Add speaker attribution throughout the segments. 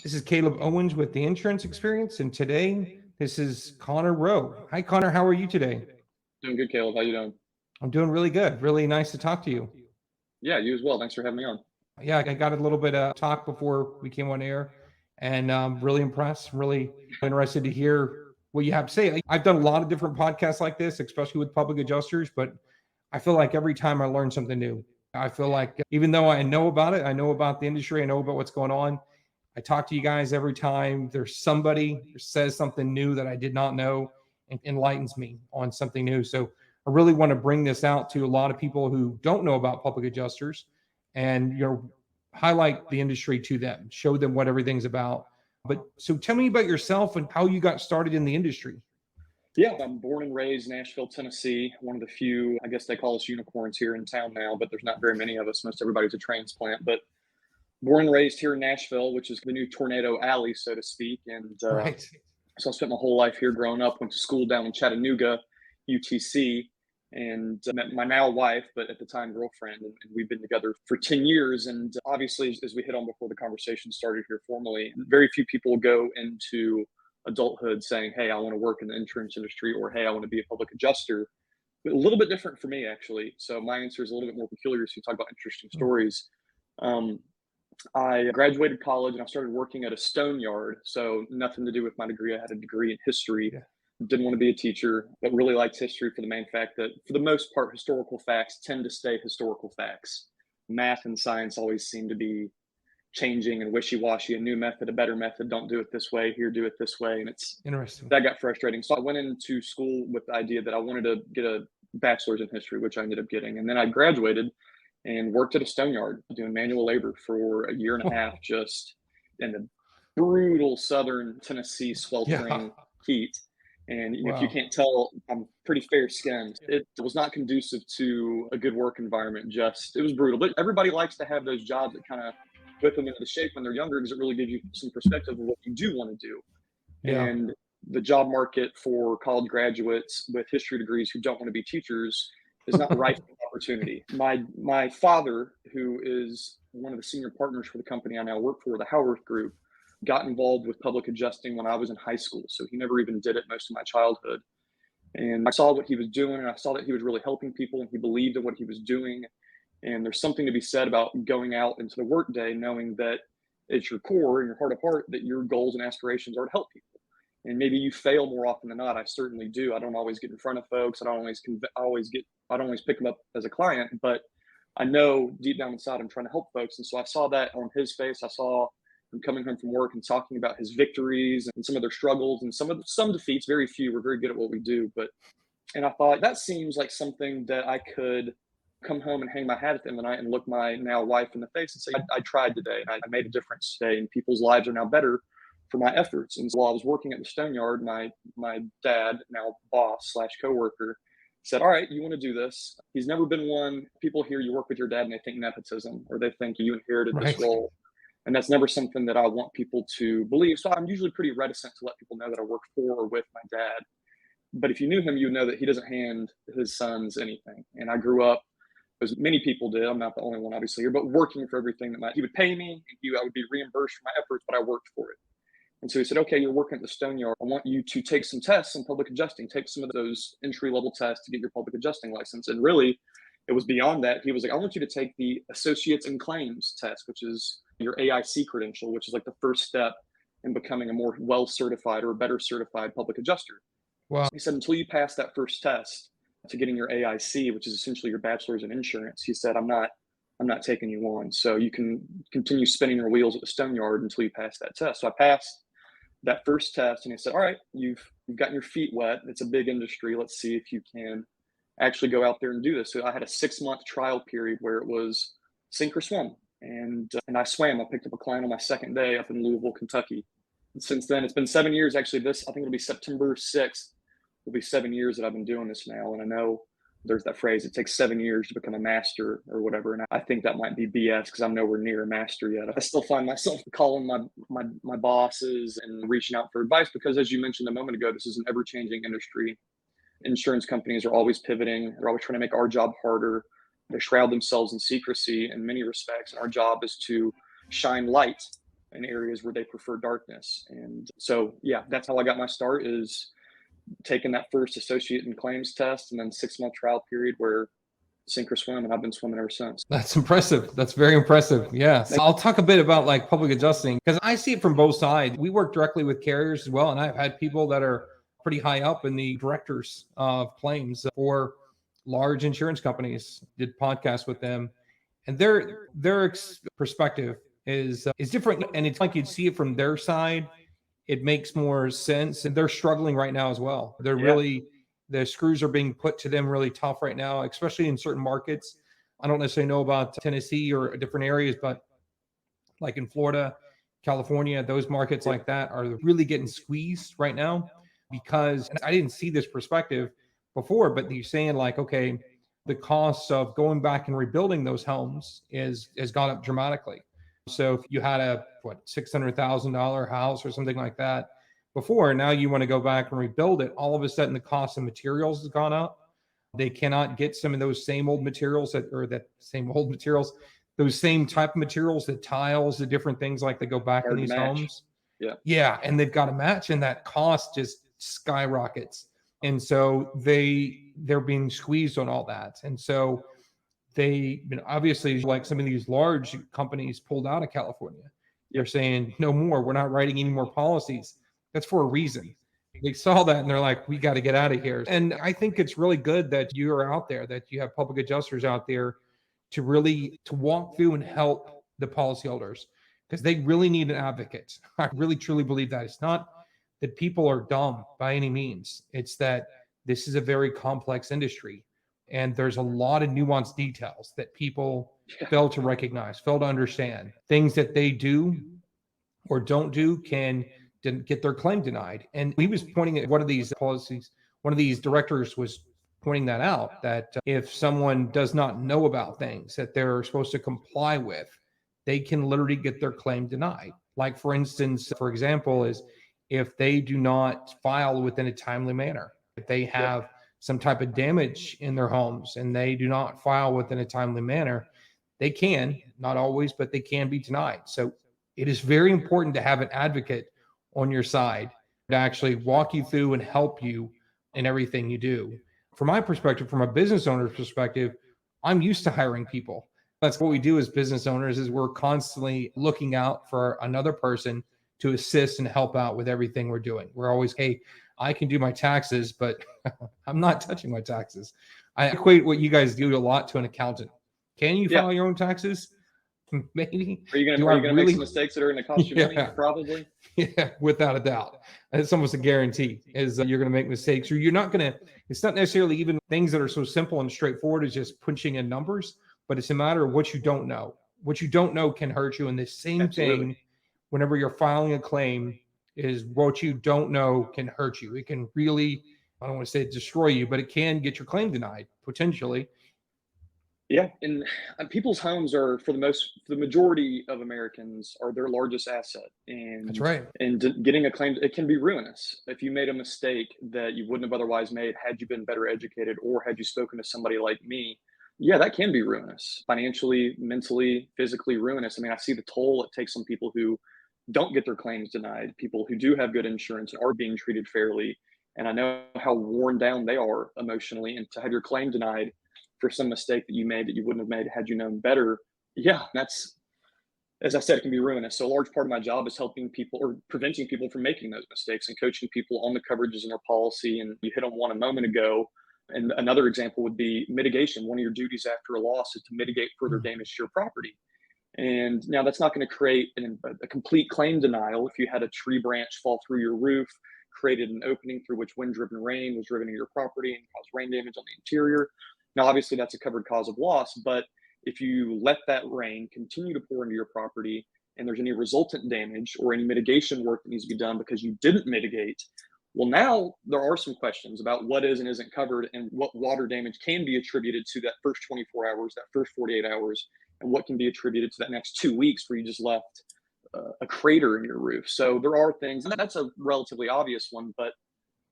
Speaker 1: This is Caleb Owens with the Insurance Experience, and today this is Conor Rowe. Hi, Conor. How are you today?
Speaker 2: Doing good, Caleb. How you doing?
Speaker 1: I'm doing really good. Really nice to talk to you.
Speaker 2: Yeah, you as well. Thanks for having me on.
Speaker 1: Yeah, I got a little bit of talk before we came on air, and really impressed. Really interested to hear what you have to say. I've done a lot of different podcasts like this, especially with public adjusters, but I feel like every time I learn something new. I feel like even though I know about it, I know about the industry, I know about what's going on. I talk to you guys every time there's somebody who says something new that I did not know and enlightens me on something new. So I really want to bring this out to a lot of people who don't know about public adjusters and, highlight the industry to them, show them what everything's about. But so tell me about yourself and how you got started in the industry.
Speaker 2: Yeah, I'm born and raised in Nashville, Tennessee. One of the few, I guess they call us unicorns here in town now, but there's not very many of us. Most everybody's a transplant. But born and raised here in Nashville, which is the new Tornado Alley, so to speak. And
Speaker 1: Right.
Speaker 2: so I spent my whole life here growing up, went to school down in Chattanooga, UTC, and met my now wife, but at the time girlfriend. And we've been together for 10 years. And obviously, as we hit on before the conversation started here formally, very few people go into adulthood saying, hey, I want to work in the insurance industry, or hey, I want to be a public adjuster. A little bit different for me, actually. So my answer is a little bit more peculiar. So you talk about interesting stories. Um, I graduated college and I started working at a stone yard. So nothing to do with my degree. I had a degree in history.
Speaker 1: Yeah.
Speaker 2: Didn't want to be a teacher, but really liked history for the main fact that, for the most part, historical facts tend to stay historical facts. Math and science always seem to be changing and wishy-washy. A new method, a better method. Don't do it this way. Here, do it this way. And
Speaker 1: Interesting.
Speaker 2: that got frustrating. So I went into school with the idea that I wanted to get a bachelor's in history, which I ended up getting. And then I graduated and worked at a stone yard doing manual labor for a year and a half, just in the brutal southern Tennessee
Speaker 1: Yeah.
Speaker 2: sweltering heat. And if you
Speaker 1: Wow.
Speaker 2: can't tell, I'm pretty fair skinned. It was not conducive to a good work environment. Just, it was brutal. But everybody likes to have those jobs that kind of whip them into the shape when they're younger, because it really gives you some perspective of what you do want to do.
Speaker 1: Yeah.
Speaker 2: And the job market for college graduates with history degrees who don't want to be teachers is not rife with opportunity. My father, who is one of the senior partners for the company I now work for, the Howarth Group, got involved with public adjusting when I was in high school. So he never even did it most of my childhood. And I saw what he was doing, and I saw that he was really helping people, and he believed in what he was doing. And there's something to be said about going out into the workday knowing that it's your core and your heart of heart that your goals and aspirations are to help people. And maybe you fail more often than not. I certainly do. I don't always get in front of folks. I don't always pick them up as a client, but I know deep down inside I'm trying to help folks. And so I saw that on his face. I saw him coming home from work and talking about his victories and some of their struggles and some defeats. Very few. We're very good at what we do, but and I thought that seems like something that I could come home and hang my hat at the end of the night and look my now wife in the face and say, I tried today and I made a difference today, and people's lives are now better for my efforts. And so while I was working at the stone yard, my dad, now boss slash coworker, said, all right, you want to do this? He's never been one. People hear you work with your dad and they think nepotism, or they think you inherited this
Speaker 1: Right.
Speaker 2: role. And that's never something that I want people to believe. So I'm usually pretty reticent to let people know that I work for or with my dad. But if you knew him, you would know that he doesn't hand his sons anything. And I grew up, as many people did, I'm not the only one obviously here, but working for everything he would pay me, and I would be reimbursed for my efforts, but I worked for it. And so he said, okay, you're working at the stone yard. I want you to take some tests in public adjusting, take some of those entry level tests to get your public adjusting license. And really, it was beyond that. He was like, I want you to take the associates in claims test, which is your AIC credential, which is like the first step in becoming a more well certified or better certified public adjuster.
Speaker 1: Wow.
Speaker 2: He said, until you pass that first test to getting your AIC, which is essentially your bachelor's in insurance, he said, I'm not taking you on. So you can continue spinning your wheels at the stone yard until you pass that test. So I passed that first test, and he said, all right, you've gotten your feet wet. It's a big industry. Let's see if you can actually go out there and do this. So I had a 6-month trial period where it was sink or swim. And I swam. I picked up a client on my second day up in Louisville, Kentucky. And since then, it's been 7 years. Actually, I think it'll be September 6th. It'll be 7 years that I've been doing this now. And I know there's that phrase, it takes 7 years to become a master or whatever. And I think that might be BS, because I'm nowhere near a master yet. I still find myself calling my bosses and reaching out for advice, because as you mentioned a moment ago, this is an ever-changing industry. Insurance companies are always pivoting. They're always trying to make our job harder. They shroud themselves in secrecy in many respects. And our job is to shine light in areas where they prefer darkness. And so, yeah, that's how I got my start, is taking that first associate in claims test and then 6-month trial period where sink or swim, and I've been swimming ever since.
Speaker 1: That's impressive. That's very impressive. Yes. I'll talk a bit about like public adjusting because I see it from both sides. We work directly with carriers as well. And I've had people that are pretty high up in the directors of claims for large insurance companies, did podcasts with them. And their perspective is different. And it's like you'd see it from their side. It makes more sense. And they're struggling right now as well. They're really, the screws are being put to them really tough right now, especially in certain markets. I don't necessarily know about Tennessee or different areas, but like in Florida, California, those markets like that are really getting squeezed right now because, and I didn't see this perspective before, but you're saying like, okay, the costs of going back and rebuilding those homes has gone up dramatically. So if you had a $600,000 house or something like that before, now you want to go back and rebuild it, all of a sudden the cost of materials has gone up. They cannot get some of those same old materials those same type of materials, the tiles, the different things like that go back in these homes. Yeah. And they've got to match, and that cost just skyrockets. And so they're being squeezed on all that. And so obviously, like some of these large companies pulled out of California. They're saying, no more, we're not writing any more policies. That's for a reason. They saw that and they're like, we got to get out of here. And I think it's really good that you are out there, that you have public adjusters out there to walk through and help the policyholders, because they really need an advocate. I really truly believe that. It's not that people are dumb by any means. It's that this is a very complex industry. And there's a lot of nuanced details that people fail to recognize, fail to understand. Things that they do or don't do can get their claim denied. And he was pointing at one of these policies, one of these directors was pointing that out, that if someone does not know about things that they're supposed to comply with, they can literally get their claim denied. Like, for instance, for example, is if they do not file within a timely manner, if they have some type of damage in their homes and they do not file within a timely manner, they can, not always, but they can be denied. So it is very important to have an advocate on your side to actually walk you through and help you in everything you do. From my perspective, from a business owner's perspective, I'm used to hiring people. That's what we do as business owners, is we're constantly looking out for another person to assist and help out with everything we're doing. We're always, hey, I can do my taxes, but I'm not touching my taxes. I equate what you guys do a lot to an accountant. Can you file your own taxes? Maybe.
Speaker 2: Are you going to make some mistakes that are going to cost you money? Probably.
Speaker 1: Yeah, without a doubt. It's almost a guarantee is you're going to make mistakes, or you're not going to, it's not necessarily even things that are so simple and straightforward as just punching in numbers, but it's a matter of what you don't know. What you don't know can hurt you. And the same thing, whenever you're filing a claim, is what you don't know can hurt you. It can really, I don't want to say destroy you, but it can get your claim denied potentially.
Speaker 2: Yeah, and people's homes are, for the majority of Americans, are their largest asset. And
Speaker 1: that's right.
Speaker 2: And getting a claim, it can be ruinous if you made a mistake that you wouldn't have otherwise made had you been better educated or had you spoken to somebody like me. Yeah, that can be ruinous, financially, mentally, physically ruinous. I mean, I see the toll it takes on people who don't get their claims denied, people who do have good insurance and are being treated fairly. And I know how worn down they are emotionally, and to have your claim denied for some mistake that you made that you wouldn't have made had you known better. Yeah, that's, as I said, it can be ruinous. So a large part of my job is helping people or preventing people from making those mistakes and coaching people on the coverages in their policy. And you hit on one a moment ago. And another example would be mitigation. One of your duties after a loss is to mitigate further damage to your property. And now that's not going to create a complete claim denial. If you had a tree branch fall through your roof, created an opening through which wind-driven rain was driven into your property and caused rain damage on the interior. Now, obviously, that's a covered cause of loss, but if you let that rain continue to pour into your property and there's any resultant damage or any mitigation work that needs to be done because you didn't mitigate, well, now there are some questions about what is and isn't covered and what water damage can be attributed to that first 24 hours, that first 48 hours, and what can be attributed to that next 2 weeks where you just left a crater in your roof. So there are things, and that's a relatively obvious one, but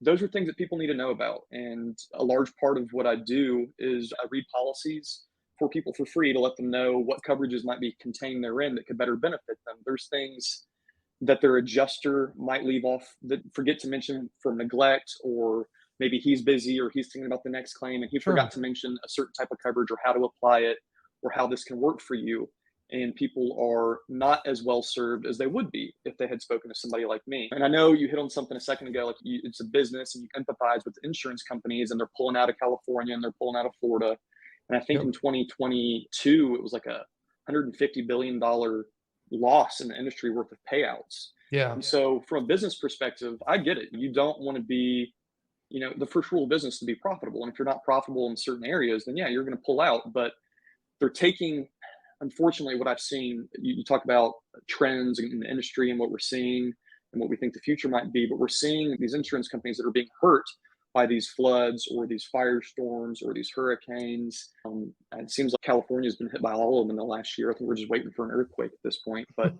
Speaker 2: those are things that people need to know about. And a large part of what I do is I read policies for people for free to let them know what coverages might be contained therein that could better benefit them. There's things that their adjuster might leave off, forget to mention from neglect, or maybe he's busy or he's thinking about the next claim and he
Speaker 1: Sure.
Speaker 2: forgot to mention a certain type of coverage or how to apply it or how this can work for you. And people are not as well served as they would be if they had spoken to somebody like me. And I know you hit on something a second ago, like it's a business and you empathize with insurance companies and they're pulling out of California and they're pulling out of Florida. And I think
Speaker 1: Yep.
Speaker 2: in 2022, it was like a $150 billion loss in the industry worth of payouts.
Speaker 1: Yeah.
Speaker 2: And so from a business perspective, I get it. You don't want to be, the first rule of business to be profitable. And if you're not profitable in certain areas, then yeah, you're going to pull out. But they're taking, unfortunately, what I've seen, you talk about trends in the industry and what we're seeing and what we think the future might be, but we're seeing these insurance companies that are being hurt by these floods or these firestorms or these hurricanes. It seems like California has been hit by all of them in the last year. I think we're just waiting for an earthquake at this point. But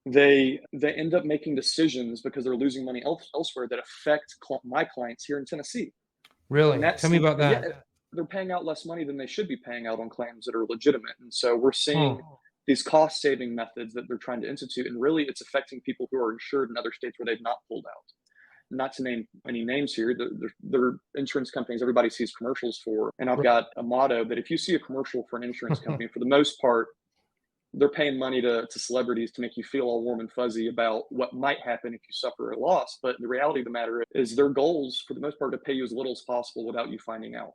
Speaker 2: they end up making decisions because they're losing money elsewhere that affect my clients here in Tennessee.
Speaker 1: Really? Tell me about that.
Speaker 2: Yeah, they're paying out less money than they should be paying out on claims that are legitimate. And so we're seeing these cost saving methods that they're trying to institute. And really, it's affecting people who are insured in other states where they've not pulled out. Not to name any names here, they're insurance companies everybody sees commercials for. And I've got a motto that if you see a commercial for an insurance company, for the most part, they're paying money to celebrities to make you feel all warm and fuzzy about what might happen if you suffer a loss. But the reality of the matter is their goals, for the most part, to pay you as little as possible without you finding out.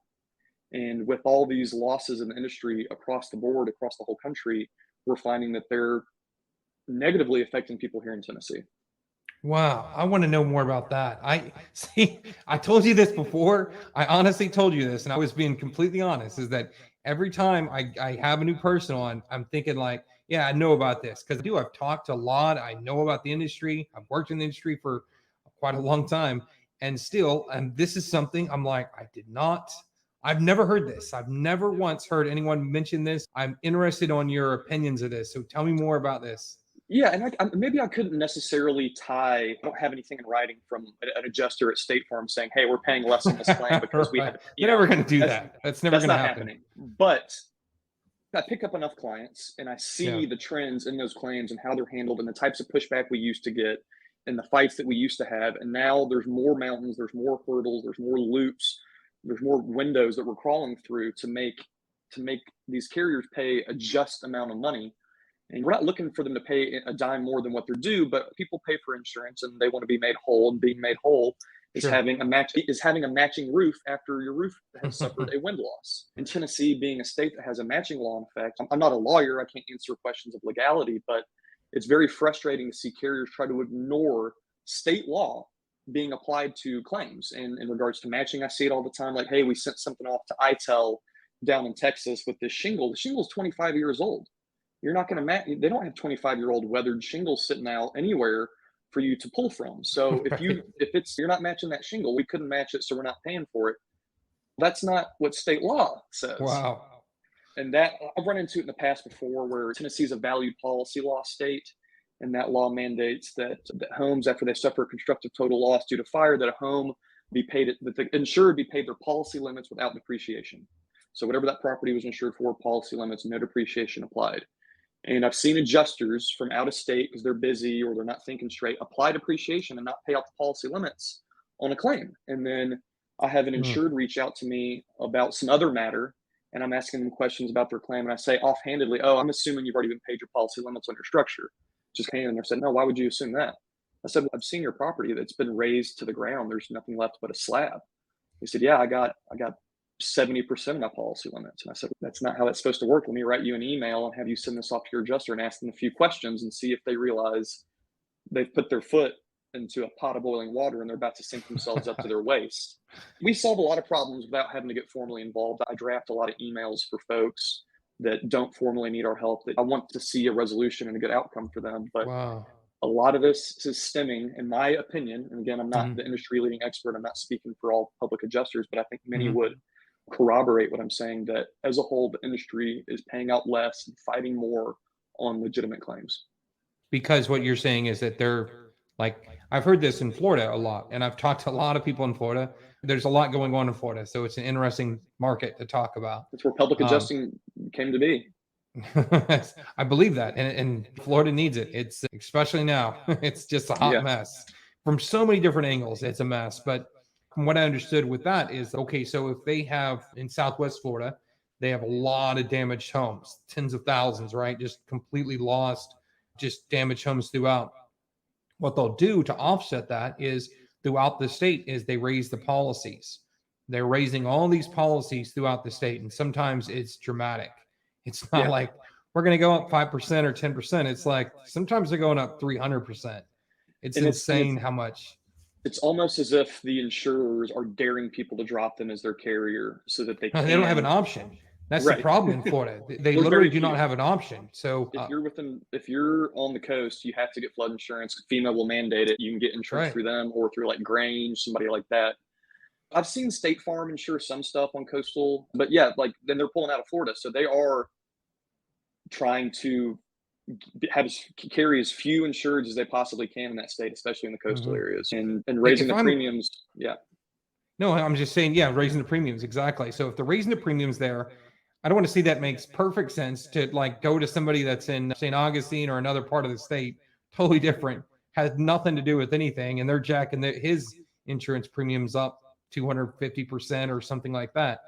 Speaker 2: And with all these losses in the industry across the board, across the whole country, we're finding that they're negatively affecting people here in Tennessee.
Speaker 1: Wow. I want to know more about that. I told you this before. I honestly told you this, and I was being completely honest, is that every time I have a new person on, I'm thinking like, yeah, I know about this because I've talked a lot. I know about the industry. I've worked in the industry for quite a long time. And still, and this is something I'm like, I've never heard this. I've never once heard anyone mention this. I'm interested on your opinions of this. So tell me more about this.
Speaker 2: Yeah, and maybe I couldn't necessarily I don't have anything in writing from an adjuster at State Farm saying, "Hey, we're paying less on this claim because we had to."
Speaker 1: You're never going to do that. That's never going to happen.
Speaker 2: Happening. But I pick up enough clients and I see the trends in those claims and how they're handled and the types of pushback we used to get and the fights that we used to have. And now there's more mountains, there's more hurdles, there's more loops, there's more windows that we're crawling through to make these carriers pay a just amount of money. And we're not looking for them to pay a dime more than what they're due, but people pay for insurance and they want to be made whole. And being made whole is having a matching roof after your roof has suffered a wind loss. In Tennessee, being a state that has a matching law in effect, I'm not a lawyer, I can't answer questions of legality, but it's very frustrating to see carriers try to ignore state law being applied to claims. And in regards to matching, I see it all the time. Like, hey, we sent something off to ITEL down in Texas with this shingle. The shingle is 25 years old. You're not going to match. They don't have 25-year-old weathered shingles sitting out anywhere for you to pull from. So if you're not matching that shingle, we couldn't match it, so we're not paying for it. That's not what state law says.
Speaker 1: Wow.
Speaker 2: And that I've run into it in the past before, where Tennessee's a valued policy law state, and that law mandates that homes, after they suffer a constructive total loss due to fire, that a home be paid, that the insured be paid their policy limits without depreciation. So whatever that property was insured for, policy limits, no depreciation applied. And I've seen adjusters from out of state, because they're busy or they're not thinking straight, apply depreciation and not pay out the policy limits on a claim. And then I have an insured reach out to me about some other matter, and I'm asking them questions about their claim. And I say offhandedly, "Oh, I'm assuming you've already been paid your policy limits on your structure." Just came in there and said, "No, why would you assume that?" I said, "I've seen your property that's been razed to the ground. There's nothing left but a slab." He said, "Yeah, I got 70% of my policy limits." And I said, "That's not how that's supposed to work. Let me write you an email and have you send this off to your adjuster and ask them a few questions and see if they realize they've put their foot into a pot of boiling water and they're about to sink themselves up to their waist." We solve a lot of problems without having to get formally involved. I draft a lot of emails for folks that don't formally need our help, that I want to see a resolution and a good outcome for them. But a lot of this is stemming, in my opinion, and again, I'm not the industry leading expert, I'm not speaking for all public adjusters, but I think many would corroborate what I'm saying, that as a whole, the industry is paying out less and fighting more on legitimate claims.
Speaker 1: Because what you're saying is that they're like, I've heard this in Florida a lot, and I've talked to a lot of people in Florida. There's a lot going on in Florida, so it's an interesting market to talk about.
Speaker 2: That's where public adjusting came to be.
Speaker 1: I believe that. And Florida needs it. It's especially now, it's just a hot
Speaker 2: Yeah.
Speaker 1: mess from so many different angles. It's a mess. But from what I understood with that is okay, so if they have in Southwest Florida, they have a lot of damaged homes, tens of thousands, right? Just completely lost, just damaged homes throughout. What they'll do to offset that is throughout the state is they raise the policies. They're raising all these policies throughout the state, and sometimes it's dramatic. It's not
Speaker 2: Yeah.
Speaker 1: like we're going to go up 5% or 10%. It's like sometimes they're going up 300%. It's
Speaker 2: And
Speaker 1: insane how much.
Speaker 2: it's almost as if the insurers are daring people to drop them as their carrier so that they
Speaker 1: They don't have an
Speaker 2: can.
Speaker 1: option. That's the
Speaker 2: Right.
Speaker 1: problem in Florida. They
Speaker 2: There's
Speaker 1: literally
Speaker 2: very
Speaker 1: do not
Speaker 2: few.
Speaker 1: have an option. So,
Speaker 2: If you're on the coast, you have to get flood insurance. FEMA will mandate it. You can get insurance
Speaker 1: right.
Speaker 2: through them or through like Grange, somebody like that. I've seen State Farm insure some stuff on coastal, but yeah, like then they're pulling out of Florida, so they are trying to carry as few insureds as they possibly can in that state, especially in the coastal
Speaker 1: Mhm.
Speaker 2: areas, and raising
Speaker 1: If
Speaker 2: the
Speaker 1: I'm
Speaker 2: premiums. Yeah,
Speaker 1: No, I'm just saying, yeah, raising the premiums. Exactly. So if they're raising the premiums there, I don't want to see that makes perfect sense to like go to somebody that's in St. Augustine or another part of the state, totally different, has nothing to do with anything. And they're jacking his insurance premiums up 250% or something like that.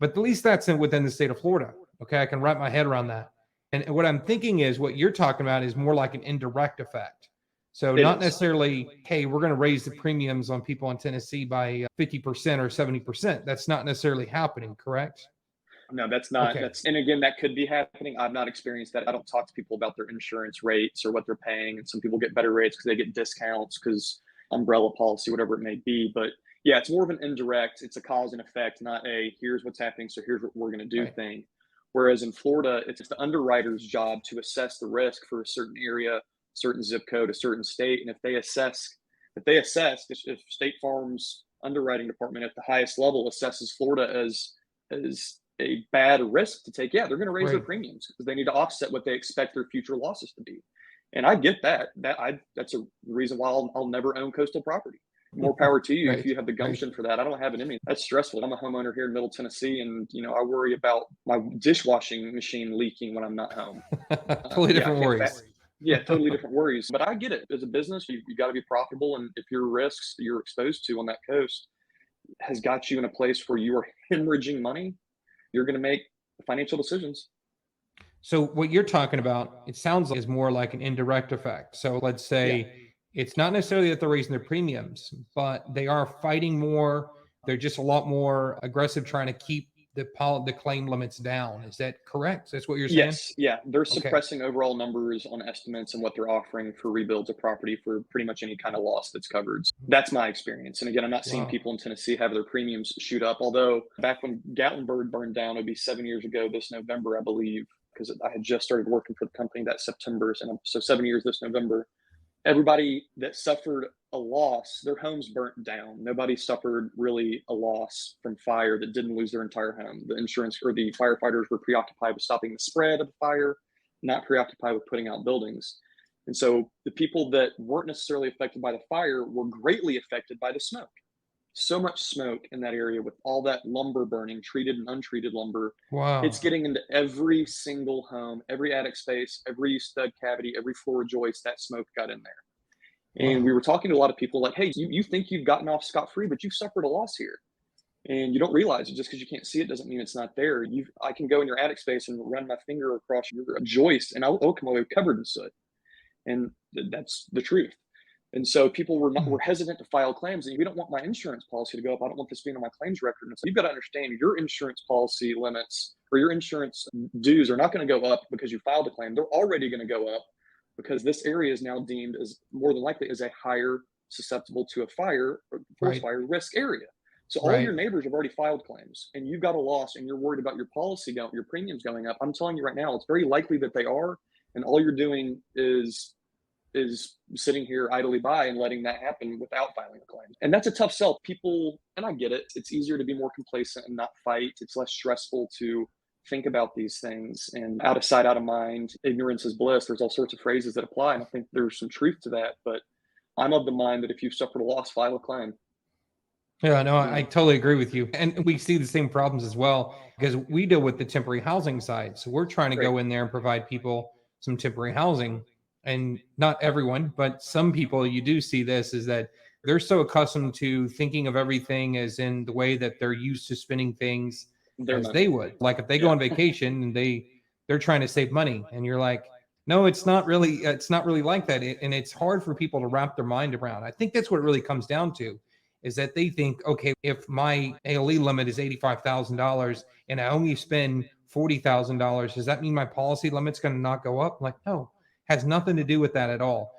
Speaker 1: But at least that's within the state of Florida. Okay. I can wrap my head around that. And what I'm thinking is what you're talking about is more like an indirect effect. So
Speaker 2: it
Speaker 1: not
Speaker 2: is.
Speaker 1: necessarily, hey, we're going to raise the premiums on people in Tennessee by 50% or 70%. That's not necessarily happening, correct?
Speaker 2: No, that's not.
Speaker 1: Okay.
Speaker 2: And again, that could be happening. I've not experienced that. I don't talk to people about their insurance rates or what they're paying, and some people get better rates because they get discounts because umbrella policy, whatever it may be. But yeah, it's more of an indirect. It's a cause and effect, not a here's what's happening, so here's what we're going to do
Speaker 1: Right.
Speaker 2: thing. Whereas in Florida, it's the underwriter's job to assess the risk for a certain area, certain zip code, a certain state, and if State Farm's underwriting department at the highest level assesses Florida as a bad risk to take, yeah, they're going to raise their
Speaker 1: Right.
Speaker 2: premiums because they need to offset what they expect their future losses to be. And I get that. That's a reason why I'll never own coastal property. More power to you if
Speaker 1: Right.
Speaker 2: you have the
Speaker 1: Right.
Speaker 2: gumption for that. I don't have it in me. That's stressful. I'm a homeowner here in Middle Tennessee, and I worry about my dishwashing machine leaking when I'm not home.
Speaker 1: Totally
Speaker 2: Yeah, I
Speaker 1: different
Speaker 2: can't.
Speaker 1: worries.
Speaker 2: Yeah, totally different worries. But I get it. As a business, you got to be profitable, and if your risks that you're exposed to on that coast has got you in a place where you are hemorrhaging money, you're going to make financial decisions.
Speaker 1: So what you're talking about, it sounds like is more like an indirect effect. So let's
Speaker 2: Yeah.
Speaker 1: say it's not necessarily that they're raising their premiums, but they are fighting more. They're just a lot more aggressive trying to keep the claim limits down. Is that correct? That's what you're saying?
Speaker 2: Yes. Yeah. They're
Speaker 1: Okay.
Speaker 2: suppressing overall numbers on estimates and what they're offering for rebuilds of property for pretty much any kind of loss that's covered. That's my experience. And again, I'm not seeing
Speaker 1: Wow.
Speaker 2: people in Tennessee have their premiums shoot up. Although back when Gatlinburg burned down, it'd be 7 years ago this November, I believe, because I had just started working for the company that September. So 7 years this November. Everybody that suffered a loss, their homes burnt down. Nobody suffered really a loss from fire that didn't lose their entire home. The insurance or the firefighters were preoccupied with stopping the spread of the fire, not preoccupied with putting out buildings. And so the people that weren't necessarily affected by the fire were greatly affected by the smoke. So much smoke in that area with all that lumber burning, treated and untreated lumber. It's
Speaker 1: Wow.
Speaker 2: getting into every single home, every attic space, every stud cavity, every floor joist. That smoke got in there. And we
Speaker 1: Wow.
Speaker 2: were talking to a lot of people like, hey, you think you've gotten off scot-free, but you've suffered a loss here. And you don't realize it. Just because you can't see it doesn't mean it's not there. I can go in your attic space and run my finger across your joist and I'll come away covered in soot. And that's the truth. And so people were hesitant to file claims. And we don't want my insurance policy to go up. I don't want this being on my claims record. And so you've got to understand your insurance policy limits or your insurance dues are not going to go up because you filed a claim. They're already going to go up because this area is now deemed as more than likely as a higher susceptible to a fire or forest
Speaker 1: Right.
Speaker 2: fire risk area. So all your
Speaker 1: Right.
Speaker 2: neighbors have already filed claims and you've got a loss and you're worried about your your premiums going up. I'm telling you right now, it's very likely that they are. And all you're doing is sitting here idly by and letting that happen without filing a claim. And that's a tough sell. People, and I get it, it's easier to be more complacent and not fight. It's less stressful to think about these things. And out of sight, out of mind, ignorance is bliss. There's all sorts of phrases that apply. And I think there's some truth to that. But I'm of the mind that if you've suffered a loss, file a claim.
Speaker 1: Yeah, no, I totally agree with you. And we see the same problems as well because we deal with the temporary housing side. So we're trying to
Speaker 2: Right.
Speaker 1: go in there and provide people some temporary housing. And not everyone, but some people, you do see this, is that they're so accustomed to thinking of everything as in the way that they're used to spending things
Speaker 2: Their
Speaker 1: as
Speaker 2: money.
Speaker 1: they would. Like if they go
Speaker 2: Yeah.
Speaker 1: on vacation and they're trying to save money, and you're like, no, it's not really like that. And it's hard for people to wrap their mind around. I think that's what it really comes down to, is that they think, okay, if my ALE limit is $85,000 and I only spend $40,000, does that mean my policy limit's going to not go up? Like, no, has nothing to do with that at all.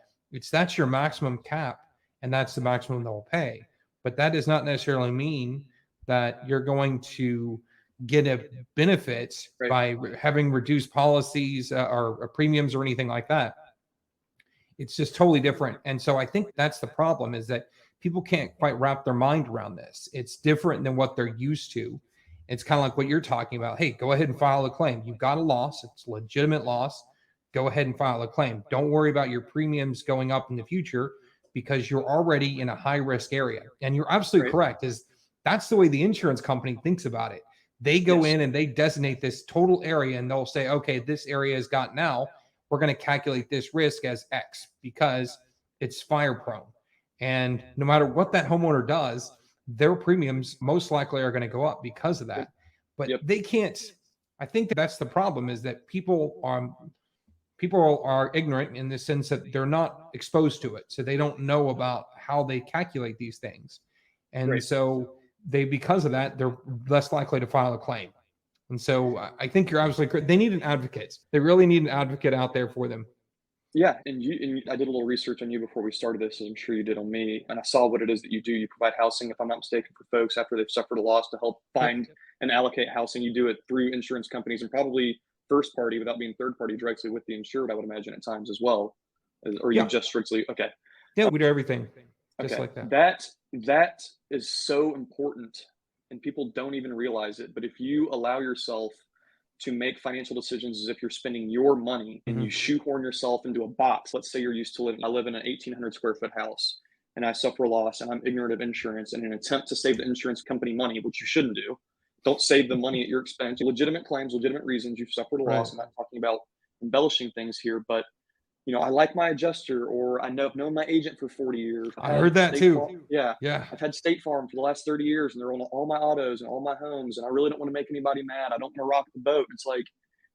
Speaker 1: That's your maximum cap, and that's the maximum they'll pay. But that does not necessarily mean that you're going to get a benefit
Speaker 2: Right.
Speaker 1: by having reduced policies or premiums or anything like that. It's just totally different. And so I think that's the problem, is that people can't quite wrap their mind around this. It's different than what they're used to. It's kind of like what you're talking about. Hey, go ahead and file a claim. You've got a loss. It's a legitimate loss. Go ahead and file a claim. Don't worry about your premiums going up in the future because you're already in a high risk area. And you're absolutely
Speaker 2: Right.
Speaker 1: correct. That's the way the insurance company thinks about it. They go
Speaker 2: Yes.
Speaker 1: in and they designate this total area, and they'll say, okay, this area has got now, we're going to calculate this risk as X because it's fire prone. And no matter what that homeowner does, their premiums most likely are going to go up because of that. But
Speaker 2: Yep.
Speaker 1: they can't. I think that's the problem, is that people are ignorant in the sense that they're not exposed to it. So they don't know about how they calculate these things. And
Speaker 2: Right.
Speaker 1: so because of that, they're less likely to file a claim. And so I think you're absolutely correct. They need an advocate. They really need an advocate out there for them.
Speaker 2: Yeah, and I did a little research on you before we started this, as I'm sure you did on me, and I saw what it is that you do. You provide housing, if I'm not mistaken, for folks after they've suffered a loss to help
Speaker 1: Yep.
Speaker 2: find and allocate housing. You do it through insurance companies and probably first party without being third party directly with the insured, I would imagine at times as well. Or you
Speaker 1: Yeah.
Speaker 2: just strictly okay.
Speaker 1: Yeah. We do everything just
Speaker 2: Okay.
Speaker 1: like that.
Speaker 2: That is so important and people don't even realize it. But if you allow yourself to make financial decisions as if you're spending your money and you
Speaker 1: Mhm.
Speaker 2: shoehorn yourself into a box. Let's say you're used to living, I live in an 1,800 square foot house and I suffer a loss and I'm ignorant of insurance. And in an attempt to save the insurance company money, which you shouldn't do, don't save the money at your expense. Legitimate claims, legitimate reasons you've suffered a
Speaker 1: Right.
Speaker 2: loss. I'm not talking about embellishing things here, but I like my adjuster, or I've known my agent for 40 years. I've
Speaker 1: I
Speaker 2: had
Speaker 1: heard that
Speaker 2: State Farm,
Speaker 1: too.
Speaker 2: yeah,
Speaker 1: Yeah.
Speaker 2: I've had State Farm for the last 30 years, and they're on all my autos and all my homes, and I really don't want to make anybody mad. I don't want to rock the boat. It's like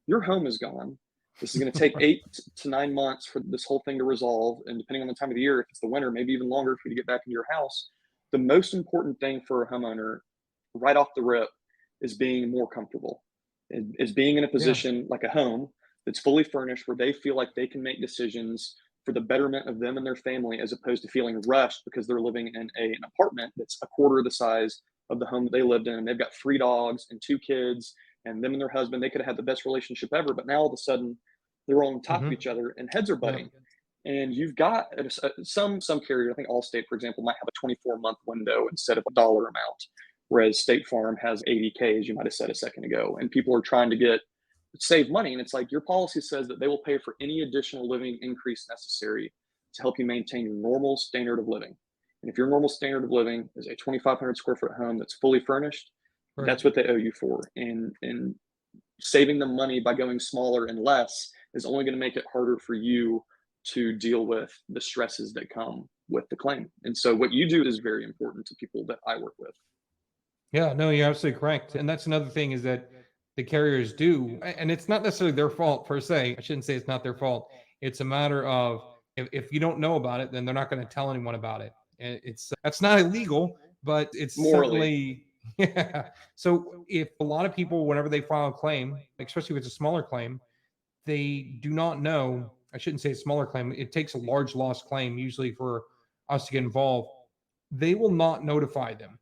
Speaker 2: your home is gone. This is going to take 8 to 9 months for this whole thing to resolve, and depending on the time of the year, if it's the winter, maybe even longer for you to get back into your house. The most important thing for a homeowner, right off the rip, is being more comfortable, is being in a
Speaker 1: Yeah.
Speaker 2: position like a home that's fully furnished where they feel like they can make decisions for the betterment of them and their family, as opposed to feeling rushed because they're living in an apartment that's a quarter the size of the home that they lived in. And they've got 3 dogs and 2 kids, and them and their husband, they could have had the best relationship ever. But now all of a sudden, they're on top of
Speaker 1: Mhm.
Speaker 2: each other and heads are
Speaker 1: Yep.
Speaker 2: butting. And you've got some carrier, I think Allstate, for example, might have a 24-month window instead of a dollar amount, whereas State Farm has 80K, as you might have said a second ago. And people are trying to save money, and it's like your policy says that they will pay for any additional living increase necessary to help you maintain your normal standard of living. And if your normal standard of living is a 2,500 square foot home that's fully furnished,
Speaker 1: Right.
Speaker 2: that's what they owe you for. And saving them money by going smaller and less is only going to make it harder for you to deal with the stresses that come with the claim. And so what you do is very important to people that I work with.
Speaker 1: Yeah, no, you're absolutely correct. And that's another thing, is that the carriers do, and it's not necessarily their fault per se. I shouldn't say it's not their fault. It's a matter of, if you don't know about it, then they're not going to tell anyone about it. And that's not illegal, but it's
Speaker 2: Morally.
Speaker 1: certainly, yeah. So if a lot of people, whenever they file a claim, especially if it's a smaller claim, they do not know. I shouldn't say a smaller claim. It takes a large loss claim usually for us to get involved. They will not notify them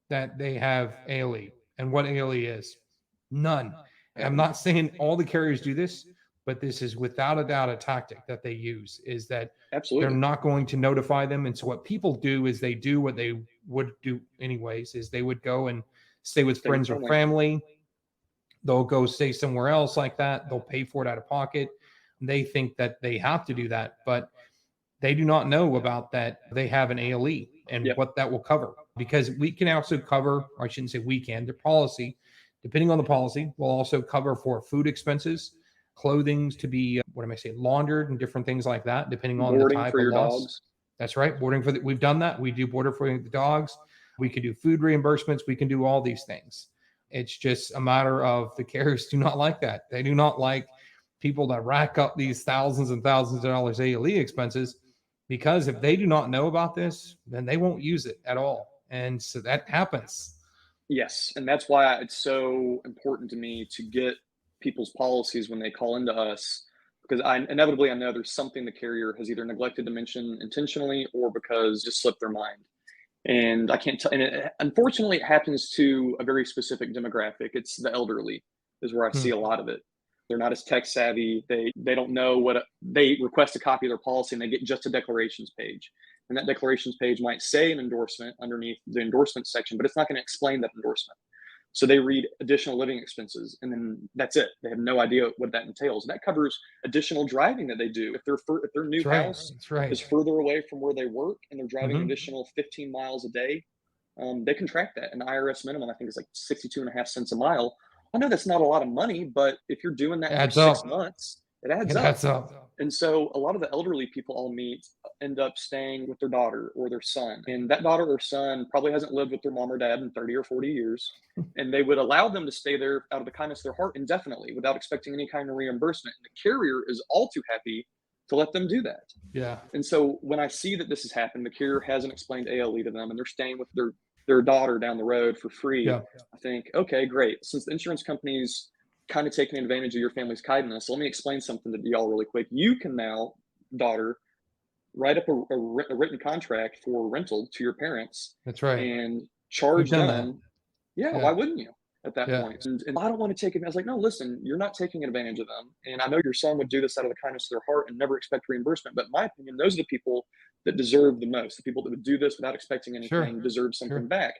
Speaker 1: that they have ALE and what ALE is. None. I'm not saying all the carriers do this, but this is without a doubt a tactic that they use, is that they're
Speaker 2: Absolutely.
Speaker 1: not going to notify them. And so what people do is they do what they would do anyways, is they would go and stay with
Speaker 2: Stay with
Speaker 1: friends or
Speaker 2: family.
Speaker 1: family. They'll go stay somewhere else like that. They'll pay for it out of pocket. They think that they have to do that, but they do not know about that they have an ALE and
Speaker 2: Yep.
Speaker 1: what that will cover. because we can also cover, or I shouldn't say we can, the policy, depending on the policy, will also cover for food expenses, clothing to be, what am I saying, laundered and different things like that, depending on the
Speaker 2: Boarding
Speaker 1: type
Speaker 2: for
Speaker 1: of
Speaker 2: your
Speaker 1: loss.
Speaker 2: dogs.
Speaker 1: That's right. Boarding for we've done that. We do border for the dogs. We can do food reimbursements. We can do all these things. It's just a matter of the carriers do not like that. They do not like people that rack up these thousands and thousands of dollars ALE expenses, because if they do not know about this, then they won't use it at all. And so that happens.
Speaker 2: Yes, and that's why it's so important to me to get people's policies when they call into us, because I know there's something the carrier has either neglected to mention intentionally or because just slipped their mind. And I can't tell. And unfortunately, it happens to a very specific demographic. It's the elderly, is where I see a lot of it. They're not as tech savvy. They don't know they request a copy of their policy and they get just a declarations page. And that declarations page might say an endorsement underneath the endorsement section, but it's not going to explain that endorsement. So they read additional living expenses, and then that's it. They have no idea what that entails. And that covers additional driving that they do. If their new house is further away from where they work and they're driving an additional 15 miles a day, they can track that. And the IRS minimum, I think, is like 62.5 cents a mile. I know that's not a lot of money, but if you're doing that for 6 months, it adds up. And so a lot of the elderly people I'll meet end up staying with their daughter or their son. And that daughter or son probably hasn't lived with their mom or dad in 30 or 40 years. And they would allow them to stay there out of the kindness of their heart indefinitely without expecting any kind of reimbursement. And the carrier is all too happy to let them do that.
Speaker 1: Yeah.
Speaker 2: And so when I see that this has happened, the carrier hasn't explained ALE to them and they're staying with their daughter down the road for free. I think, okay, great. Since the insurance company's kind of taking advantage of your family's kindness, let me explain something to y'all really quick. You can now, daughter, write up a written contract for rental to your parents.
Speaker 1: That's right.
Speaker 2: And charge them. Yeah, why wouldn't you at that point? And I don't want to take it. I was like, no, listen, you're not taking advantage of them. And I know your son would do this out of the kindness of their heart and never expect reimbursement. But in my opinion, those are the people that deserve the most. The people that would do this without expecting anything deserve something back.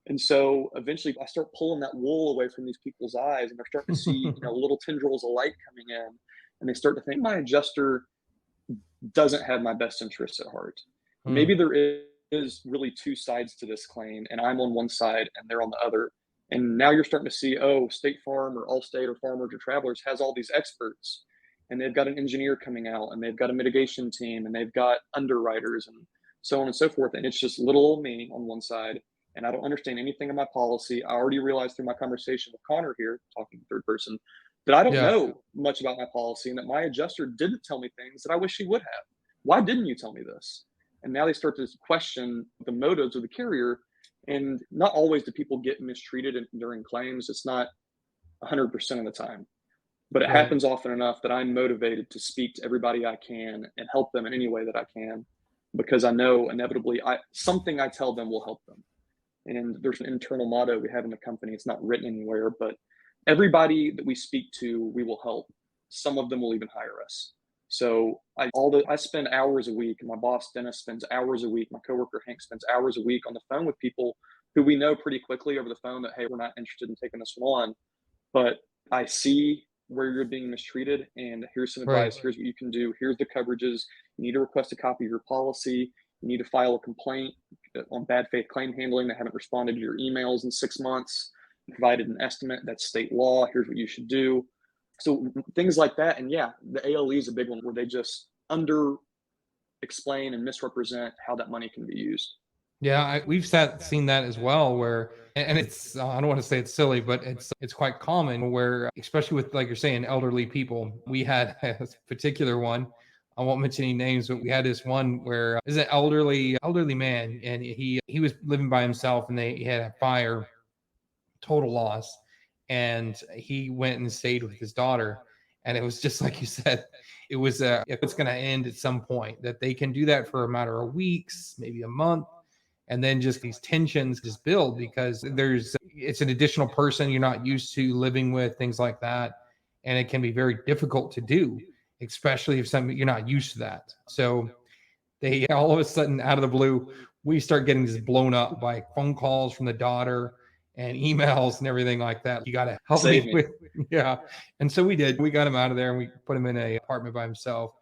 Speaker 2: And so eventually I start pulling that wool away from these people's eyes, and they're starting to see, little tendrils of light coming in, and they start to think my adjuster doesn't have my best interests at heart. Maybe there is really two sides to this claim, and I'm on one side and they're on the other. And now you're starting to see, State Farm or Allstate or Farmers or Travelers has all these experts, and they've got an engineer coming out, and they've got a mitigation team, and they've got underwriters, and so on and so forth. And it's just little old me on one side, and I don't understand anything of my policy. I already realized through my conversation with Conor here, talking third person, that I don't know much about my policy, and that my adjuster didn't tell me things that I wish he would have. Why didn't you tell me this? And now they start to question the motives of the carrier. And not always do people get mistreated during claims. It's not 100% of the time, but it happens often enough that I'm motivated to speak to everybody I can and help them in any way that I can, because I know inevitably something I tell them will help them. And there's an internal motto we have in the company. It's not written anywhere, but everybody that we speak to, we will help. Some of them will even hire us. So I spend hours a week, and my boss Dennis spends hours a week. My coworker Hank spends hours a week on the phone with people who we know pretty quickly over the phone that, hey, we're not interested in taking this one on, but I see where you're being mistreated, and here's some advice. Here's what you can do. Here's the coverages. You need to request a copy of your policy. You need to file a complaint on bad faith claim handling that haven't responded to your emails in 6 months. Provided an estimate. That's state law. Here's what you should do. So things like that. And yeah, the ALE is a big one where they just under explain and misrepresent how that money can be used.
Speaker 1: Yeah, we've seen that as well, where, and it's, I don't want to say it's silly, but it's quite common where, especially with, like you're saying, elderly people. We had a particular one, I won't mention any names, but we had this one where there's an elderly man, and he was living by himself, and he had a fire, total loss. And he went and stayed with his daughter. And it was just like you said, it was if it's going to end at some point, that they can do that for a matter of weeks, maybe a month. And then just these tensions just build, because it's an additional person you're not used to living with, things like that. And it can be very difficult to do, especially if you're not used to that. So they all of a sudden, out of the blue, we start getting just blown up by phone calls from the daughter and emails and everything like that. You got to help me with, And so we did. We got him out of there, and we put him in an apartment by himself.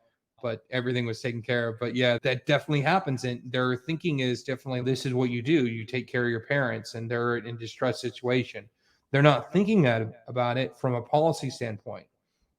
Speaker 1: but everything was taken care of. But yeah, that definitely happens. And their thinking is definitely, this is what you do. You take care of your parents and they're in a distressed situation. They're not thinking about it from a policy standpoint.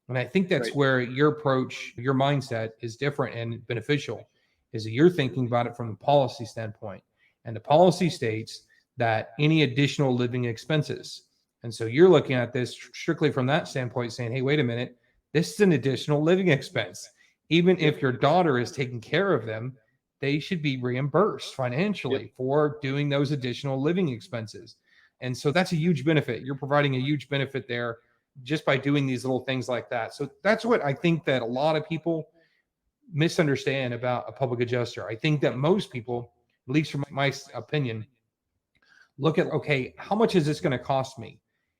Speaker 1: And I think that's
Speaker 2: Right.
Speaker 1: where your approach, your mindset is different and beneficial, is that you're thinking about it from the policy standpoint. And the policy states that any additional living expenses. And so you're looking at this strictly from that standpoint, saying, hey, wait a minute, this is an additional living expense. Even if your daughter is taking care of them, they should be reimbursed financially for doing those additional living expenses. And so that's a huge benefit. You're providing a huge benefit there just by doing these little things like that. So that's what I think that a lot of people misunderstand about a public adjuster. I think that most people, at least from my opinion, look at, okay, how much is this going to cost me?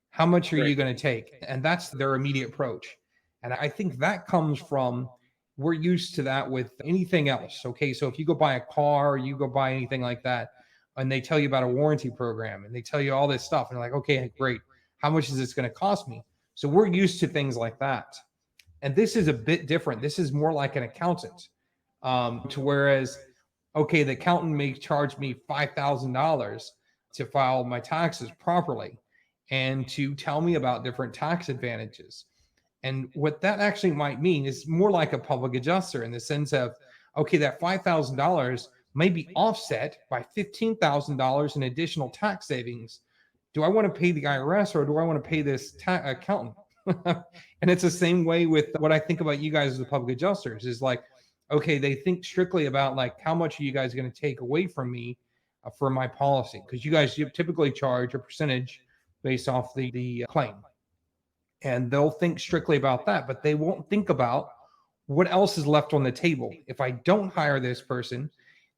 Speaker 1: How much are you going to take? And that's their immediate approach. And I think that comes from, we're used to that with anything else. Okay. So if you go buy a car, or you go buy anything like that, and they tell you about a warranty program and they tell you all this stuff, and you're like, okay, great. How much is this going to cost me? So we're used to things like that. And this is a bit different. This is more like an accountant. To whereas, okay, the accountant may charge me $5,000 to file my taxes properly and to tell me about different tax advantages. And what that actually might mean is more like a public adjuster, in the sense of, okay, that $5,000 may be offset by $15,000 in additional tax savings. Do I want to pay the IRS, or do I want to pay this accountant? And it's the same way with what I think about you guys as the public adjusters, is like, okay, they think strictly about like, how much are you guys going to take away from me for my policy? Because you typically charge a percentage based off the claim. And they'll think strictly about that, but they won't think about what else is left on the table. If I don't hire this person,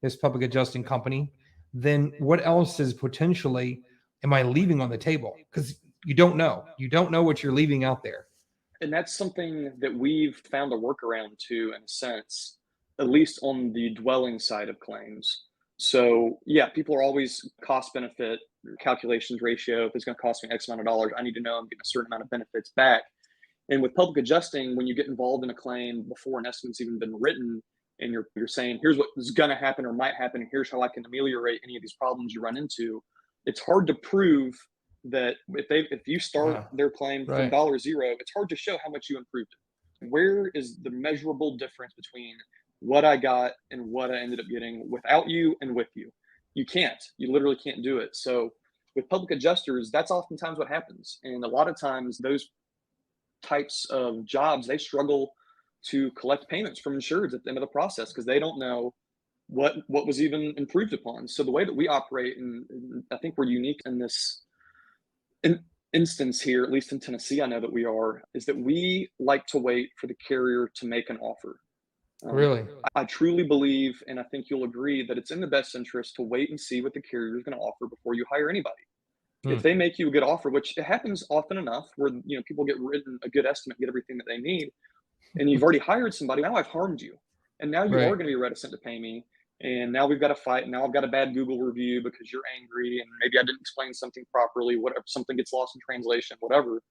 Speaker 1: this public adjusting company, then what else is potentially am I leaving on the table? Because you don't know what you're leaving out there.
Speaker 2: And that's something that we've found a workaround to, in a sense, at least on the dwelling side of claims. So yeah, people are always cost benefit calculations ratio. If it's going to cost me X amount of dollars, I need to know I'm getting a certain amount of benefits back. And with public adjusting, when you get involved in a claim before an estimate's even been written, and you're saying, here's what is going to happen or might happen, and here's how I can ameliorate any of these problems you run into, it's hard to prove that if you start their claim from $0, it's hard to show how much you improved it. Where is the measurable difference between what I got and what I ended up getting without you and with you? You can't. You literally can't do it. So with public adjusters, that's oftentimes what happens. And a lot of times those types of jobs, they struggle to collect payments from insureds at the end of the process because they don't know what was even improved upon. So the way that we operate, and I think we're unique in this instance here, at least in Tennessee, I know that we are, is that we like to wait for the carrier to make an offer.
Speaker 1: Really?
Speaker 2: I truly believe, and I think you'll agree, that it's in the best interest to wait and see what the carrier is going to offer before you hire anybody. If they make you a good offer, which it happens often enough, where people get written a good estimate, get everything that they need, and you've already hired somebody, now I've harmed you, and now you are going to be reticent to pay me. And now we've got a fight. And now I've got a bad Google review because you're angry and maybe I didn't explain something properly, whatever, something gets lost in translation, whatever.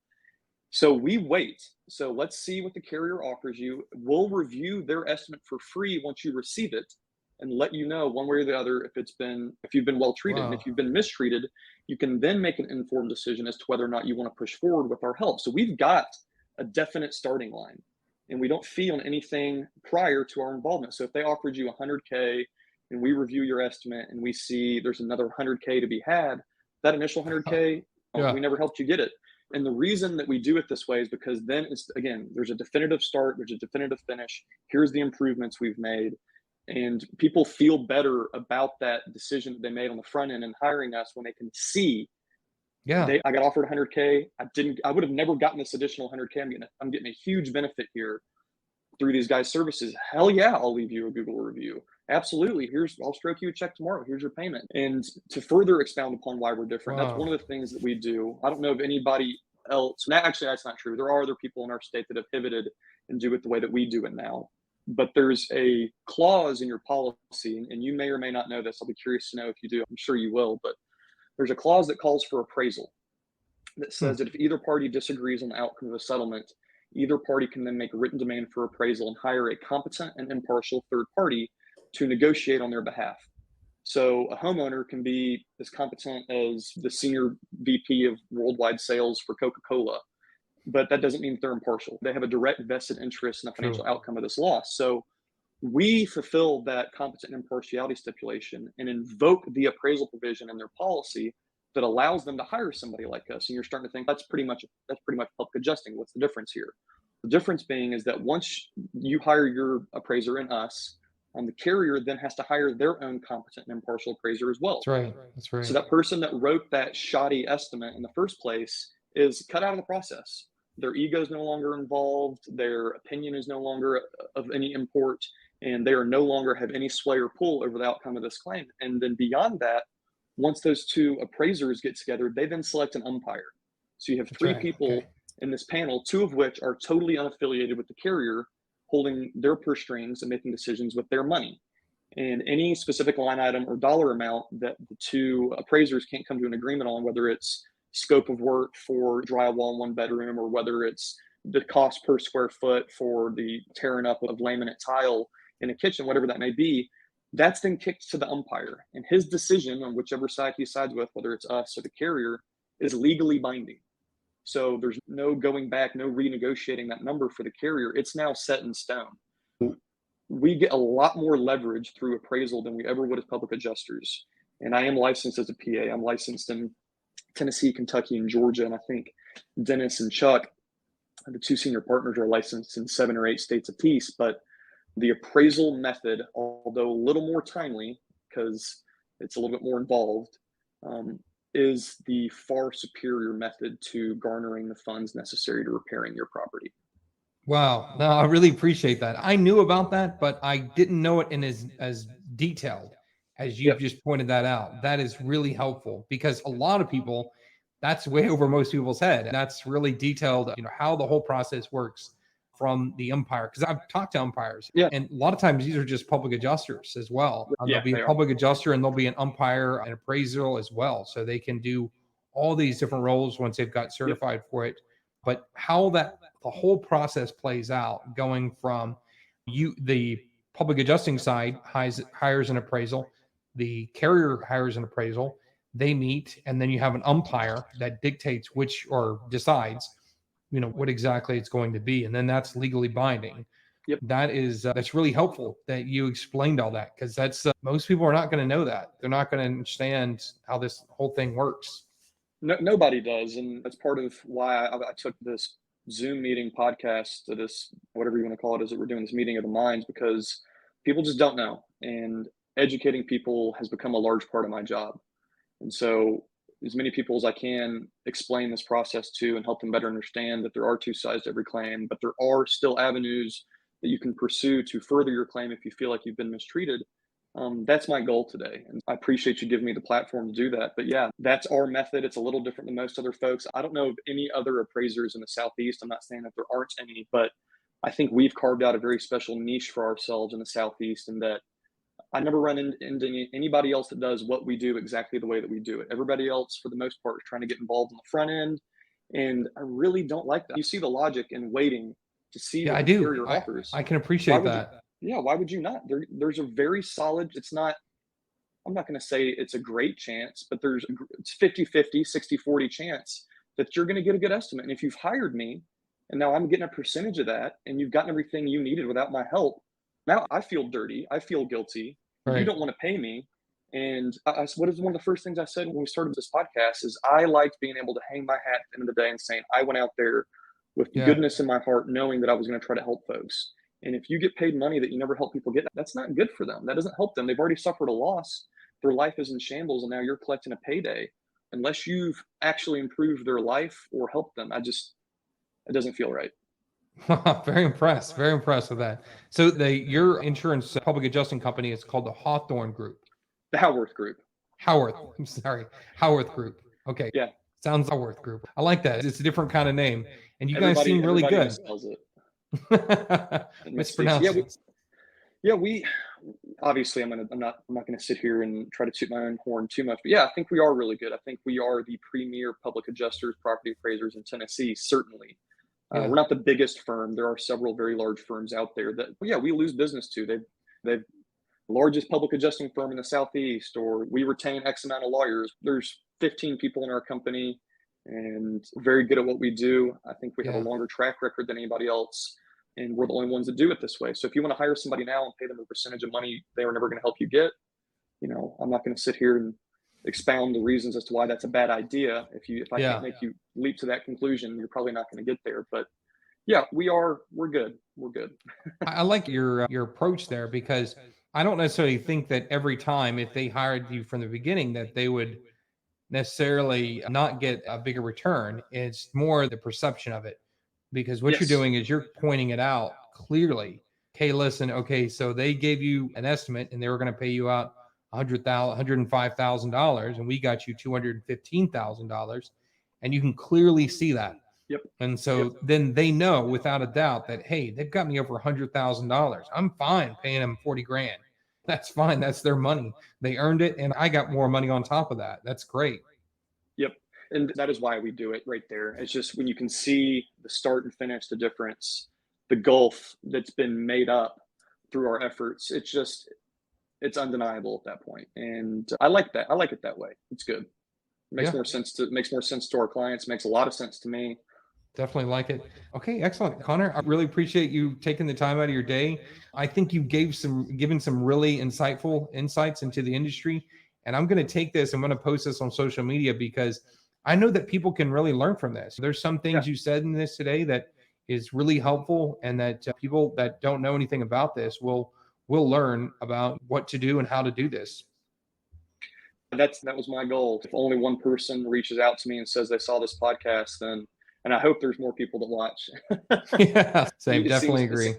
Speaker 2: So we wait. So let's see what the carrier offers you. We'll review their estimate for free once you receive it and let you know one way or the other if you've been well treated. And if you've been mistreated, you can then make an informed decision as to whether or not you want to push forward with our help. So we've got a definite starting line and we don't fee on anything prior to our involvement. So if they offered you $100K and we review your estimate and we see there's another $100K to be had, that initial $100K, we never helped you get it. And the reason that we do it this way is because then there's a definitive start, there's a definitive finish. Here's the improvements we've made. And people feel better about that decision that they made on the front end and hiring us when they can see, I got offered $100K. I would have never gotten this additional $100K. I'm getting a huge benefit here through these guys' services. Hell yeah, I'll leave you a Google review. Absolutely. I'll stroke you a check tomorrow. Here's your payment. And to further expound upon why we're different, that's one of the things that we do. I don't know of anybody else. Actually, that's not true. There are other people in our state that have pivoted and do it the way that we do it now. But there's a clause in your policy, and you may or may not know this. I'll be curious to know if you do. I'm sure you will. But there's a clause that calls for appraisal that says that if either party disagrees on the outcome of a settlement, either party can then make a written demand for appraisal and hire a competent and impartial third party to negotiate on their behalf. So a homeowner can be as competent as the senior VP of worldwide sales for Coca-Cola, but that doesn't mean they're impartial. They have a direct vested interest in the financial outcome of this loss. So we fulfill that competent impartiality stipulation and invoke the appraisal provision in their policy that allows them to hire somebody like us. And you're starting to think that's pretty much public adjusting. What's the difference here? The difference being is that once you hire your appraiser and us, the carrier then has to hire their own competent and impartial appraiser as well.
Speaker 1: That's right. That's right.
Speaker 2: So that person that wrote that shoddy estimate in the first place is cut out of the process. Their ego is no longer involved. Their opinion is no longer of any import, and they are no longer have any sway or pull over the outcome of this claim. And then beyond that, once those two appraisers get together, they then select an umpire. So you have three people in this panel, two of which are totally unaffiliated with the carrier, holding their purse strings and making decisions with their money. And any specific line item or dollar amount that the two appraisers can't come to an agreement on, whether it's scope of work for drywall in one bedroom or whether it's the cost per square foot for the tearing up of laminate tile in a kitchen, whatever that may be, that's then kicked to the umpire. And his decision on whichever side he sides with, whether it's us or the carrier, is legally binding. So there's no going back, no renegotiating that number for the carrier. It's now set in stone. We get a lot more leverage through appraisal than we ever would as public adjusters. And I am licensed as a PA. I'm licensed in Tennessee, Kentucky, and Georgia. And I think Dennis and Chuck, the two senior partners, are licensed in 7 or 8 states apiece. But the appraisal method, although a little more timely because it's a little bit more involved, is the far superior method to garnering the funds necessary to repairing your property.
Speaker 1: Wow. No, I really appreciate that. I knew about that, but I didn't know it in as detailed as you just pointed that out. That is really helpful because a lot of people, that's way over most people's head. And that's really detailed, how the whole process works from the umpire. Because I've talked to umpires, and a lot of times these are just public adjusters as well. There'll be a public adjuster and there'll be an umpire and appraisal as well. So they can do all these different roles once they've got certified for it. But how the whole process plays out, going from the public adjusting side hires an appraisal, the carrier hires an appraisal, they meet, and then you have an umpire that dictates or decides what exactly it's going to be. And then that's legally binding. That is, that's really helpful that you explained all that, because that's, most people are not going to know that. They're not going to understand how this whole thing works.
Speaker 2: No, nobody does. And that's part of why I took this Zoom meeting podcast to this, whatever you want to call it, is that we're doing this meeting of the minds, because people just don't know. And educating people has become a large part of my job. And so as many people as I can explain this process to and help them better understand that there are two sides to every claim, but there are still avenues that you can pursue to further your claim if you feel like you've been mistreated. That's my goal today. And I appreciate you giving me the platform to do that. But yeah, that's our method. It's a little different than most other folks. I don't know of any other appraisers in the Southeast. I'm not saying that there aren't any, but I think we've carved out a very special niche for ourselves in the Southeast, and that I never run into anybody else that does what we do exactly the way that we do it. Everybody else, for the most part, is trying to get involved on the front end. And I really don't like that. You see the logic in waiting to see what the carrier offers.
Speaker 1: I can appreciate that.
Speaker 2: Why would you not? There's a very solid, I'm not going to say it's a great chance, but it's 50-50, 60-40 chance that you're going to get a good estimate. And if you've hired me and now I'm getting a percentage of that and you've gotten everything you needed without my help, now I feel dirty. I feel guilty. Right. You don't want to pay me. And what is one of the first things I said when we started this podcast is I liked being able to hang my hat at the end of the day and saying, I went out there with goodness in my heart, knowing that I was going to try to help folks. And if you get paid money that you never help people get, that's not good for them. That doesn't help them. They've already suffered a loss. Their life is in shambles, and now you're collecting a payday. Unless you've actually improved their life or helped them, it doesn't feel right.
Speaker 1: Very impressed with that. So your insurance public adjusting company is called the Hawthorne Group.
Speaker 2: The Howarth Group.
Speaker 1: Howarth Group. Okay.
Speaker 2: Yeah.
Speaker 1: Sounds Howarth Group. I like that. It's a different kind of name. And you guys seem really good. Mispronounced.
Speaker 2: We obviously I'm not going to sit here and try to toot my own horn too much, but yeah, I think we are really good. I think we are the premier public adjusters, property appraisers in Tennessee, certainly. We're not the biggest firm. There are several very large firms out there that, yeah, we lose business to. They've largest public adjusting firm in the Southeast, or we retain X amount of lawyers. There's 15 people in our company and very good at what we do. I think we have a longer track record than anybody else, and we're the only ones that do it this way. So if you want to hire somebody now and pay them a percentage of money they were never going to help you get, I'm not going to sit here and expound the reasons as to why that's a bad idea. If I can't make you leap to that conclusion, you're probably not going to get there. But yeah, we're good. We're good.
Speaker 1: I like your approach there, because I don't necessarily think that every time, if they hired you from the beginning, that they would necessarily not get a bigger return. It's more the perception of it, because what you're doing is you're pointing it out clearly. Okay, listen, okay, so they gave you an estimate and they were going to pay you out $105,000, and we got you $215,000, and you can clearly see that.
Speaker 2: Yep.
Speaker 1: And so then they know without a doubt that, hey, they've got me over $100,000. I'm fine paying them 40 grand. That's fine. That's their money. They earned it, and I got more money on top of that. That's great.
Speaker 2: Yep. And that is why we do it right there. It's just when you can see the start and finish, the difference, the gulf that's been made up through our efforts, it's undeniable at that point. And I like that. I like it that way. It's good. It makes more sense to our clients, makes a lot of sense to me.
Speaker 1: Definitely like it. Okay, excellent. Conor, I really appreciate you taking the time out of your day. I think you given some really insightful insights into the industry. And I'm going to take this, I'm going to post this on social media, because I know that people can really learn from this. There's some things you said in this today that is really helpful, and that people that don't know anything about this will learn about what to do and how to do this.
Speaker 2: That was my goal. If only one person reaches out to me and says they saw this podcast, then, and I hope there's more people that watch.
Speaker 1: Yeah, same. Definitely agree.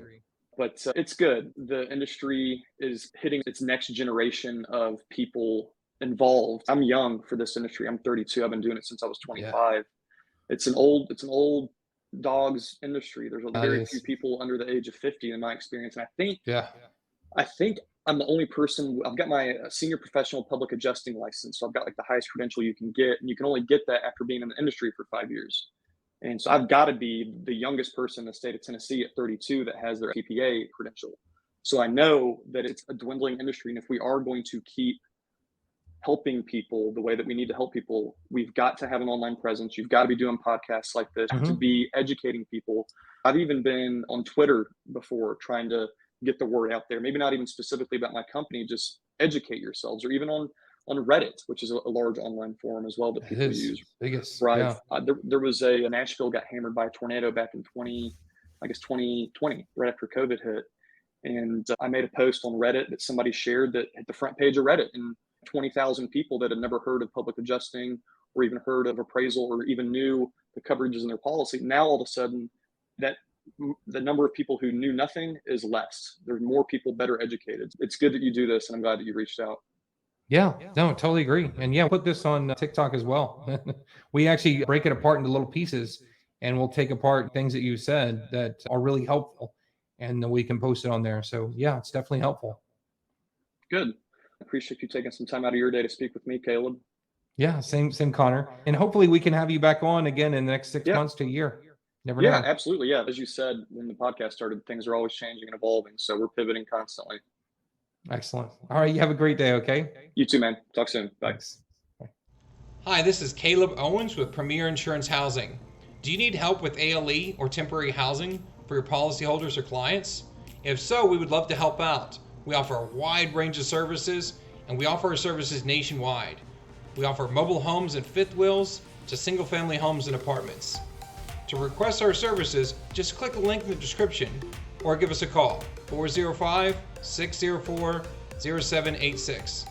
Speaker 2: But it's good. The industry is hitting its next generation of people involved. I'm young for this industry. I'm 32. I've been doing it since I was 25. Yeah. It's an old dog's industry. There's very few people under the age of 50 in my experience. And I think I'm the only person. I've got my senior professional public adjusting license. So I've got like the highest credential you can get, and you can only get that after being in the industry for 5 years. And so I've got to be the youngest person in the state of Tennessee at 32 that has their CPA credential. So I know that it's a dwindling industry. And if we are going to keep helping people the way that we need to help people, we've got to have an online presence. You've got to be doing podcasts like this to be educating people. I've even been on Twitter before trying to get the word out there, maybe not even specifically about my company, just educate yourselves, or even on Reddit, which is a large online forum as well that people use.
Speaker 1: Biggest,
Speaker 2: right. Yeah. There was Nashville got hammered by a tornado back in 2020, right after COVID hit. And I made a post on Reddit that somebody shared that hit the front page of Reddit, and 20,000 people that had never heard of public adjusting or even heard of appraisal or even knew the coverages in their policy. Now, all of a sudden, that the number of people who knew nothing is less. There's more people better educated. It's good that you do this, and I'm glad that you reached out.
Speaker 1: Yeah, no, totally agree. And put this on TikTok as well. We actually break it apart into little pieces, and we'll take apart things that you said that are really helpful, and we can post it on there. So yeah, it's definitely helpful.
Speaker 2: Good. I appreciate you taking some time out of your day to speak with me, Caleb.
Speaker 1: Yeah, same, Conor. And hopefully we can have you back on again in the next 6 months to a year. Never know.
Speaker 2: Yeah, absolutely. Yeah. As you said, when the podcast started, things are always changing and evolving. So we're pivoting constantly.
Speaker 1: Excellent. All right. You have a great day. Okay.
Speaker 2: You too, man. Talk soon. Bye.
Speaker 1: Thanks. Bye. Hi, this is Caleb Owens with Premier Insurance Housing. Do you need help with ALE or temporary housing for your policyholders or clients? If so, we would love to help out. We offer a wide range of services, and we offer our services nationwide. We offer mobile homes and fifth wheels to single-family homes and apartments. To request our services, just click the link in the description or give us a call, 405-604-0786.